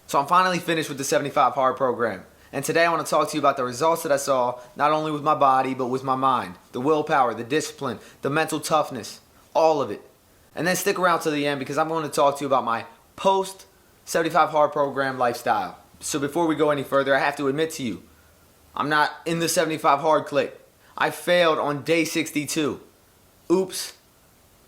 So I'm finally finished with the 75 Hard program. And today I want to talk to you about the results that I saw, not only with my body, but with my mind. The willpower, the discipline, the mental toughness, all of it. And then stick around to the end because I'm going to talk to you about my post 75 Hard program lifestyle. So before we go any further, I have to admit to you, I'm not in the 75 Hard clique. I failed on day 62. Oops.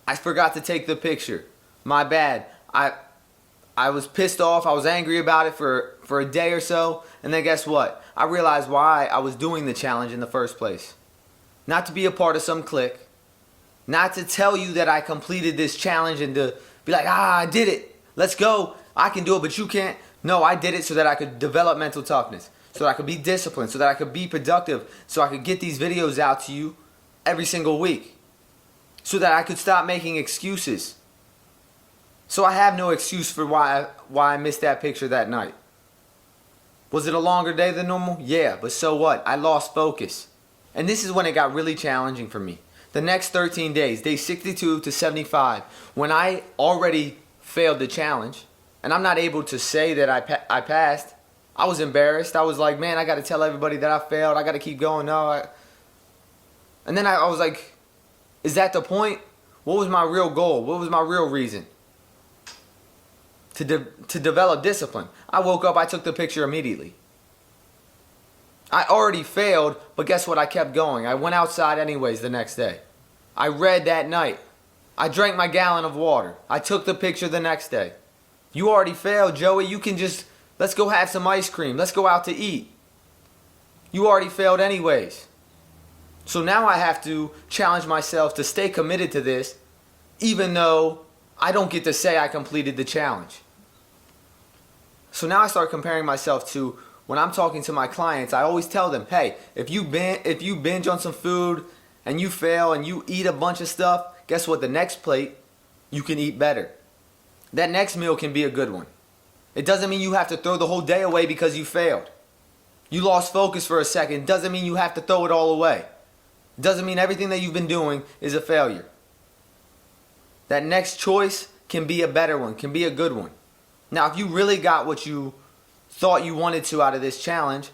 I forgot to take the picture. My bad. I was pissed off. I was angry about it for a day or so. And then guess what? I realized why I was doing the challenge in the first place. Not to be a part of some clique. Not to tell you that I completed this challenge and to be like, I did it. Let's go. I can do it, but you can't. No, I did it so that I could develop mental toughness. So that I could be disciplined. So that I could be productive. So I could get these videos out to you every single week. So that I could stop making excuses. So I have no excuse for why I missed that picture that night. Was it a longer day than normal? Yeah, but so what? I lost focus. And this is when it got really challenging for me. The next 13 days, day 62 to 75, when I already failed the challenge, and I'm not able to say that I passed, I was embarrassed. I was like, man, I got to tell everybody that I failed. I got to keep going. And then I was like, is that the point? What was my real goal? What was my real reason? To develop discipline. I woke up, I took the picture immediately. I already failed, but guess what? I kept going. I went outside anyways the next day. I read that night. I drank my gallon of water. I took the picture the next day. You already failed, Joey. You can just, let's go have some ice cream. Let's go out to eat. You already failed anyways. So now I have to challenge myself to stay committed to this, even though I don't get to say I completed the challenge. So now I start comparing myself to when I'm talking to my clients. I always tell them, hey, if you binge on some food and you fail and you eat a bunch of stuff, guess what? The next plate, you can eat better. That next meal can be a good one. It doesn't mean you have to throw the whole day away because you failed. You lost focus for a second. Doesn't mean you have to throw it all away. Doesn't mean everything that you've been doing is a failure. That next choice can be a better one, can be a good one. Now, if you really got what you thought you wanted to out of this challenge,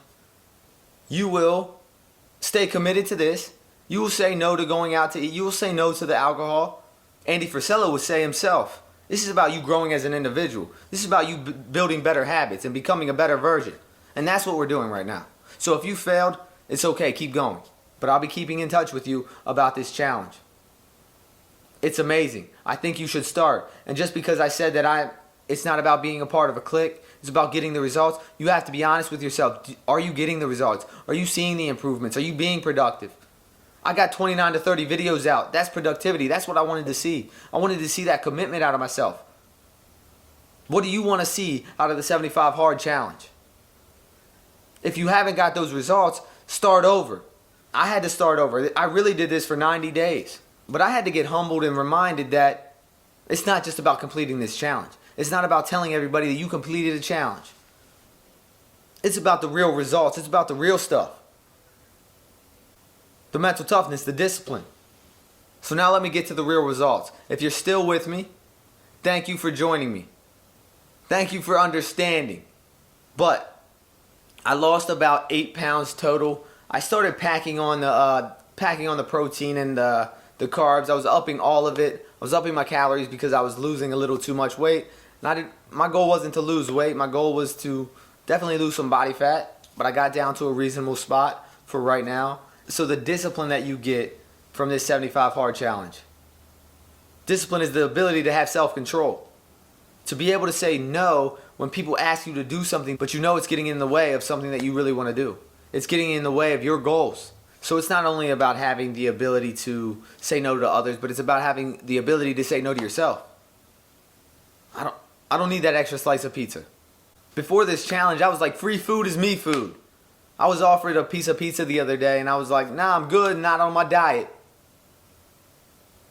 you will stay committed to this. You will say no to going out to eat. You will say no to the alcohol. Andy Frisella would say himself, this is about you growing as an individual. This is about you building better habits and becoming a better version. And that's what we're doing right now. So if you failed, it's okay, keep going. But I'll be keeping in touch with you about this challenge. It's amazing. I think you should start. And just because I said that it's not about being a part of a clique, it's about getting the results, you have to be honest with yourself. Are you getting the results? Are you seeing the improvements? Are you being productive? I got 29 to 30 videos out. That's productivity. That's what I wanted to see. I wanted to see that commitment out of myself. What do you want to see out of the 75 Hard challenge? If you haven't got those results, start over. I had to start over. I really did this for 90 days. But I had to get humbled and reminded that it's not just about completing this challenge. It's not about telling everybody that you completed a challenge. It's about the real results. It's about the real stuff. The mental toughness, the discipline. So now let me get to the real results. If you're still with me, thank you for joining me. Thank you for understanding. But I lost about 8 pounds total. I started packing on the protein and the carbs. I was upping all of it. I was upping my calories because I was losing a little too much weight. And my goal wasn't to lose weight. My goal was to definitely lose some body fat. But I got down to a reasonable spot for right now. So the discipline that you get from this 75 Hard challenge. Discipline is the ability to have self-control. To be able to say no when people ask you to do something, but you know it's getting in the way of something that you really want to do. It's getting in the way of your goals. So it's not only about having the ability to say no to others, but it's about having the ability to say no to yourself. I don't need that extra slice of pizza. Before this challenge, I was like, free food is me food. I was offered a piece of pizza the other day and I was like, nah, I'm good, not on my diet.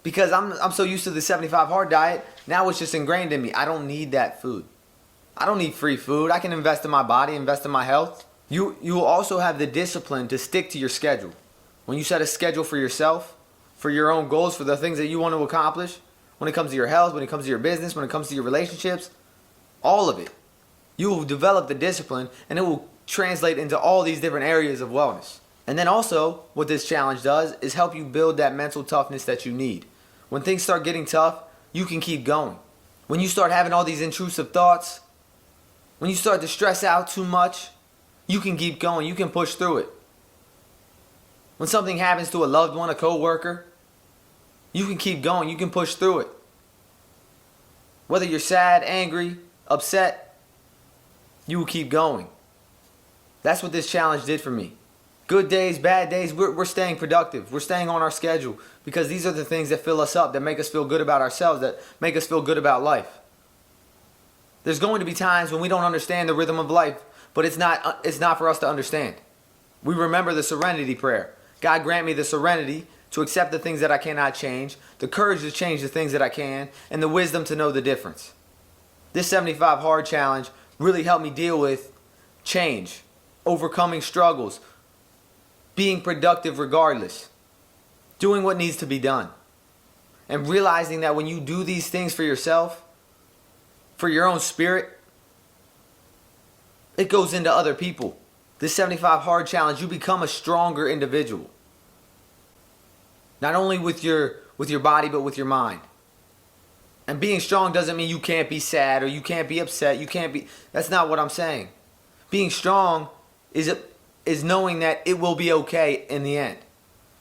Because I'm so used to the 75 Hard diet, now it's just ingrained in me. I don't need that food. I don't need free food. I can invest in my body, invest in my health. You will also have the discipline to stick to your schedule. When you set a schedule for yourself, for your own goals, for the things that you want to accomplish, when it comes to your health, when it comes to your business, when it comes to your relationships, all of it. You will develop the discipline and it will translate into all these different areas of wellness. And then also, what this challenge does is help you build that mental toughness that you need. When things start getting tough, you can keep going. When you start having all these intrusive thoughts, when you start to stress out too much, you can keep going. You can push through it. When something happens to a loved one, a coworker, you can keep going. You can push through it. Whether you're sad, angry, upset, you will keep going. That's what this challenge did for me. Good days, bad days, we're staying productive. We're staying on our schedule because these are the things that fill us up, that make us feel good about ourselves, that make us feel good about life. There's going to be times when we don't understand the rhythm of life, but it's not for us to understand. We remember the serenity prayer. God grant me the serenity to accept the things that I cannot change, the courage to change the things that I can, and the wisdom to know the difference. This 75 Hard Challenge really helped me deal with change, overcoming struggles, being productive regardless, doing what needs to be done, and realizing that when you do these things for yourself, for your own spirit, it goes into other people. This 75 Hard Challenge, you become a stronger individual. Not only with your body, but with your mind. And being strong doesn't mean you can't be sad or you can't be upset. That's not what I'm saying. Being strong is knowing that it will be okay in the end.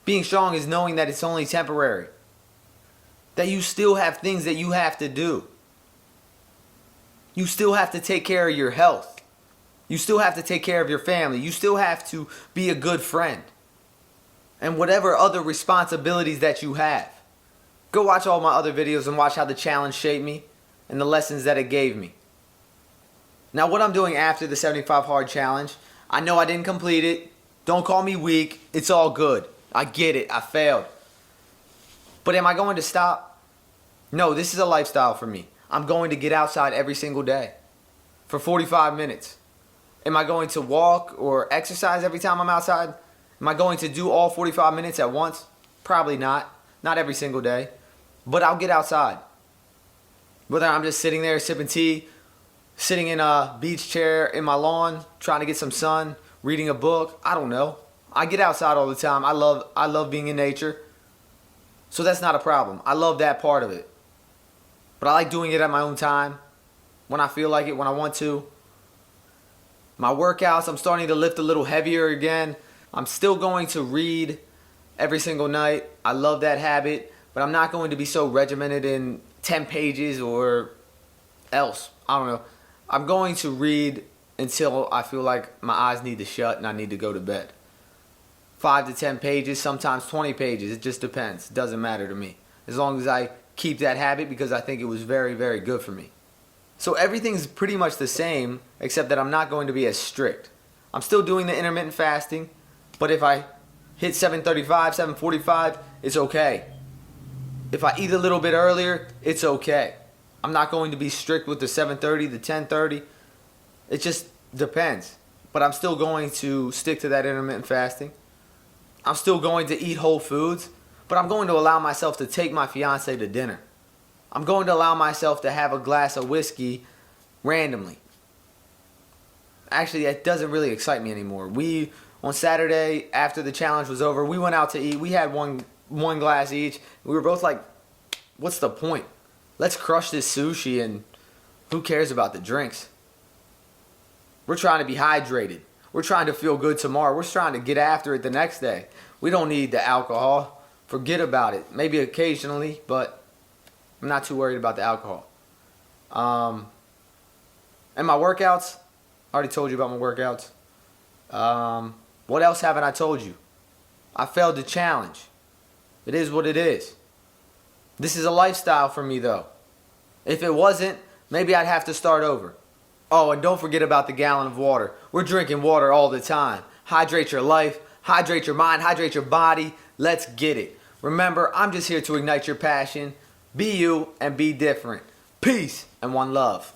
Being strong is knowing that it's only temporary. That you still have things that you have to do. You still have to take care of your health. You still have to take care of your family. You still have to be a good friend. And whatever other responsibilities that you have. Go watch all my other videos and watch how the challenge shaped me and the lessons that it gave me. Now what I'm doing after the 75 Hard Challenge, I know I didn't complete it. Don't call me weak. It's all good. I get it. I failed. But am I going to stop? No, this is a lifestyle for me. I'm going to get outside every single day for 45 minutes. Am I going to walk or exercise every time I'm outside? Am I going to do all 45 minutes at once? Probably not. Not every single day. But I'll get outside. Whether I'm just sitting there sipping tea, sitting in a beach chair in my lawn, trying to get some sun, reading a book, I don't know. I get outside all the time. I love being in nature. So that's not a problem. I love that part of it. But I like doing it at my own time, when I feel like it, when I want to. My workouts, I'm starting to lift a little heavier again. I'm still going to read every single night. I love that habit, but I'm not going to be so regimented in 10 pages or else. I don't know. I'm going to read until I feel like my eyes need to shut and I need to go to bed. 5 to 10 pages, sometimes 20 pages. It just depends. It doesn't matter to me. As long as I keep that habit because I think it was very, very good for me. So everything's pretty much the same except that I'm not going to be as strict. I'm still doing the intermittent fasting, but if I hit 7:35, 7:45, it's okay. If I eat a little bit earlier, it's okay. I'm not going to be strict with the 7:30, the 10:30. It just depends. But I'm still going to stick to that intermittent fasting. I'm still going to eat whole foods, but I'm going to allow myself to take my fiance to dinner. I'm going to allow myself to have a glass of whiskey randomly. Actually, that doesn't really excite me anymore. On Saturday, after the challenge was over, we went out to eat. We had one glass each. We were both like, what's the point? Let's crush this sushi and who cares about the drinks? We're trying to be hydrated. We're trying to feel good tomorrow. We're trying to get after it the next day. We don't need the alcohol. Forget about it. Maybe occasionally, but I'm not too worried about the alcohol. And my workouts, I already told you about my workouts. What else haven't I told you? I failed the challenge. It is what it is. This is a lifestyle for me though. If it wasn't, maybe I'd have to start over. Oh, and don't forget about the gallon of water. We're drinking water all the time. Hydrate your life, hydrate your mind, hydrate your body. Let's get it. Remember, I'm just here to ignite your passion. Be you and be different. Peace and one love.